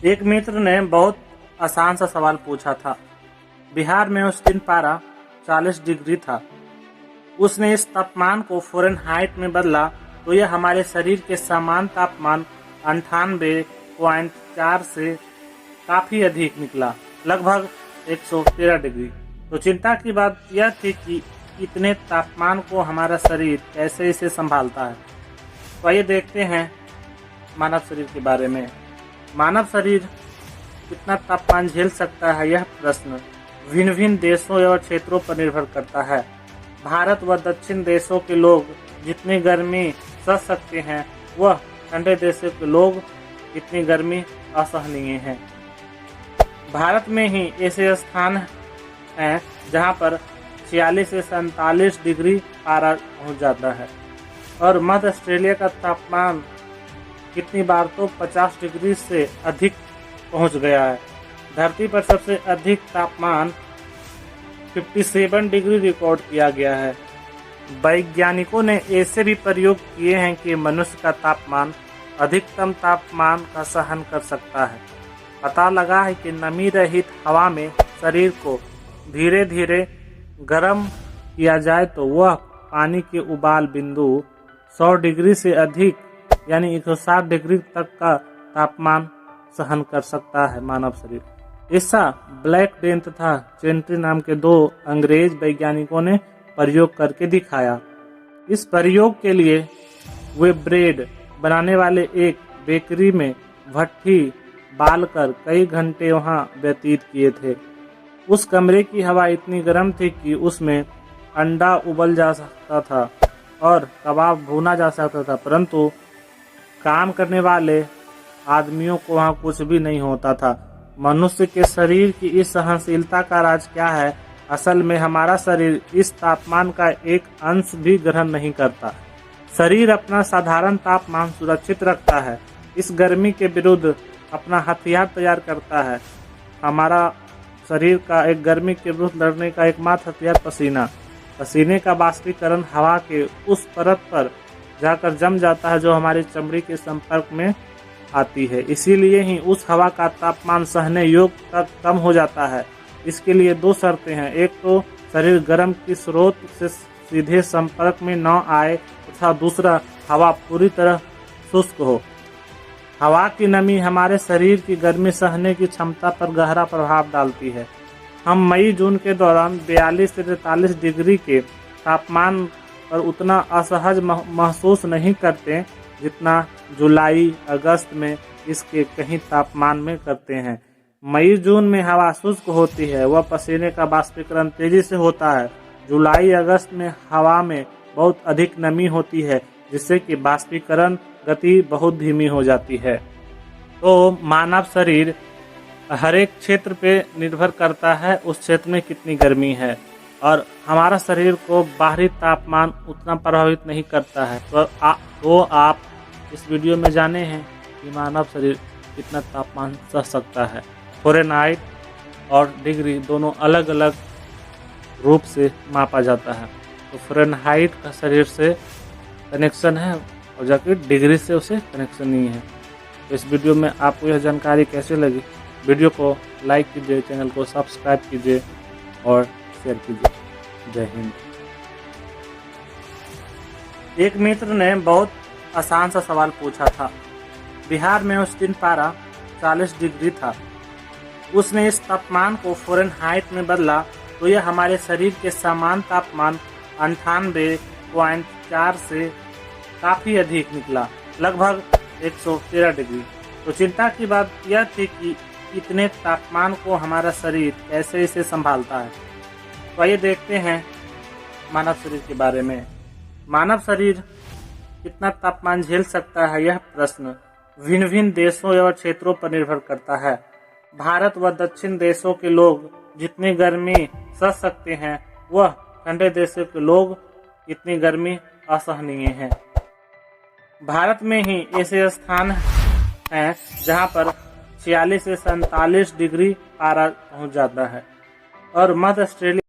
एक मित्र ने बहुत आसान सा सवाल पूछा था। बिहार में उस दिन पारा 40 डिग्री था। उसने इस तापमान को फ़ारेनहाइट में बदला तो यह हमारे शरीर के समान तापमान 98.4 से काफ़ी अधिक निकला, लगभग 113 डिग्री। तो चिंता की बात यह थी कि इतने तापमान को हमारा शरीर कैसे इसे संभालता है। तो आइए देखते हैं मानव शरीर के बारे में। मानव शरीर कितना तापमान झेल सकता है, यह प्रश्न भिन्न भिन्न देशों और क्षेत्रों पर निर्भर करता है। भारत व दक्षिण देशों के लोग जितनी गर्मी सह सकते हैं, वह ठंडे देशों के लोग इतनी गर्मी असहनीय है। भारत में ही ऐसे स्थान हैं जहां पर 46 से 47 डिग्री पारा पहुंच जाता है और मध्य ऑस्ट्रेलिया का तापमान कितनी बार तो 50 डिग्री से अधिक पहुंच गया है। धरती पर सबसे अधिक तापमान 57 डिग्री रिकॉर्ड किया गया है। वैज्ञानिकों ने ऐसे भी प्रयोग किए हैं कि मनुष्य का तापमान अधिकतम तापमान का सहन कर सकता है। पता लगा है कि नमी रहित हवा में शरीर को धीरे धीरे गर्म किया जाए तो वह पानी के उबाल बिंदु 100 डिग्री से अधिक यानी 160 डिग्री तक का तापमान सहन कर सकता है मानव शरीर। ऐसा ब्लैक डेन तथा चेंट्री नाम के 2 अंग्रेज वैज्ञानिकों ने प्रयोग करके दिखाया। इस प्रयोग के लिए वे ब्रेड बनाने वाले एक बेकरी में भट्ठी बालकर कई घंटे वहां व्यतीत किए थे। उस कमरे की हवा इतनी गर्म थी कि उसमें अंडा उबल जा सकता था और कबाब भूना जा सकता था, परंतु काम करने वाले आदमियों को वहाँ कुछ भी नहीं होता था। मनुष्य के शरीर की इस सहनशीलता का राज क्या है? असल में हमारा शरीर इस तापमान का एक अंश भी ग्रहण नहीं करता। शरीर अपना साधारण तापमान सुरक्षित रखता है, इस गर्मी के विरुद्ध अपना हथियार तैयार करता है। हमारा शरीर का एक गर्मी के विरुद्ध लड़ने का एकमात्र हथियार पसीना। पसीने का बाष्पीकरण हवा के उस परत पर जाकर जम जाता है जो हमारी चमड़ी के संपर्क में आती है। इसीलिए ही उस हवा का तापमान सहने योग्य तक कम हो जाता है। इसके लिए 2 शर्तें हैं। एक तो शरीर गर्म की स्रोत से सीधे संपर्क में न आए तथा दूसरा हवा पूरी तरह शुष्क हो। हवा की नमी हमारे शरीर की गर्मी सहने की क्षमता पर गहरा प्रभाव डालती है। हम मई जून के दौरान 42 से 43 डिग्री के तापमान पर उतना असहज महसूस नहीं करते जितना जुलाई अगस्त में इसके कहीं तापमान में करते हैं। मई जून में हवा शुष्क होती है, वह पसीने का बाष्पीकरण तेजी से होता है। जुलाई अगस्त में हवा में बहुत अधिक नमी होती है जिससे कि बाष्पीकरण गति बहुत धीमी हो जाती है। तो मानव शरीर हर एक क्षेत्र पे निर्भर करता है उस क्षेत्र में कितनी गर्मी है, और हमारा शरीर को बाहरी तापमान उतना प्रभावित नहीं करता है। तो आप इस वीडियो में जाने हैं कि मानव शरीर कितना तापमान सह सकता है। फ़ारेनहाइट और डिग्री दोनों अलग अलग रूप से मापा जाता है। तो फ़ारेनहाइट का शरीर से कनेक्शन है और जबकि डिग्री से उसे कनेक्शन नहीं है। तो इस वीडियो में आपको यह जानकारी कैसे लगी? वीडियो को लाइक कीजिए, चैनल को सब्सक्राइब कीजिए और शेयर कीजिए। जय हिंद। एक मित्र ने बहुत आसान सा सवाल पूछा था। बिहार में उस दिन पारा 40 डिग्री था। उसने इस तापमान को फ़ारेनहाइट में बदला तो यह हमारे शरीर के समान तापमान 98.4 से काफ़ी अधिक निकला, लगभग 113 डिग्री। तो चिंता की बात यह थी कि इतने तापमान को हमारा शरीर कैसे इसे संभालता है। तो आइए देखते हैं मानव शरीर के बारे में। मानव शरीर कितना तापमान झेल सकता है, यह प्रश्न भिन्न भिन्न देशों और क्षेत्रों पर निर्भर करता है। भारत व दक्षिण देशों के लोग जितनी गर्मी सह सकते हैं, वह ठंडे देशों के लोग इतनी गर्मी असहनीय है। भारत में ही ऐसे स्थान हैं जहां पर 46 से 47 डिग्री पारा पहुंच जाता है और मध्य ऑस्ट्रेलिया